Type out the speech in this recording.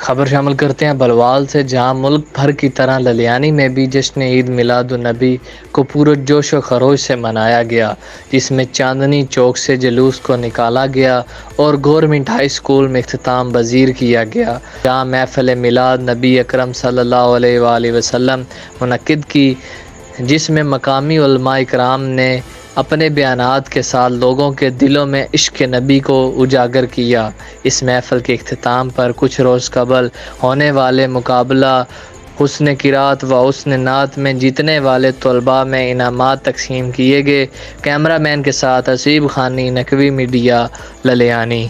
खबर शामिल करते हैं बलवाल से, जहां मुल्क भर की तरह ललियानी में भी जश्न ईद मिलादुन्नबी को पूरे जोश व खरोश से मनाया गया, जिसमें चांदनी चौक से जुलूस को निकाला गया और गवर्नमेंट हाई स्कूल में इख्तिताम पजीर किया गया, जहां महफिल मिलाद नबी अकरम सल्लल्लाहु अलैहि वसल्लम मुनक्किद की, जिसमें मकामी उलमा इकराम ने अपने बयानात के साथ लोगों के दिलों में इश्क नबी को उजागर किया। इस महफ़िल के इख्तिताम पर कुछ रोज़ कबल होने वाले मुकाबला हुस्न किरात व हुस्न नात में जीतने वाले तलबा में इनामात तकसीम किए गए। कैमरा मैन के साथ हसीब खानी, नकवी मीडिया, ललियानी।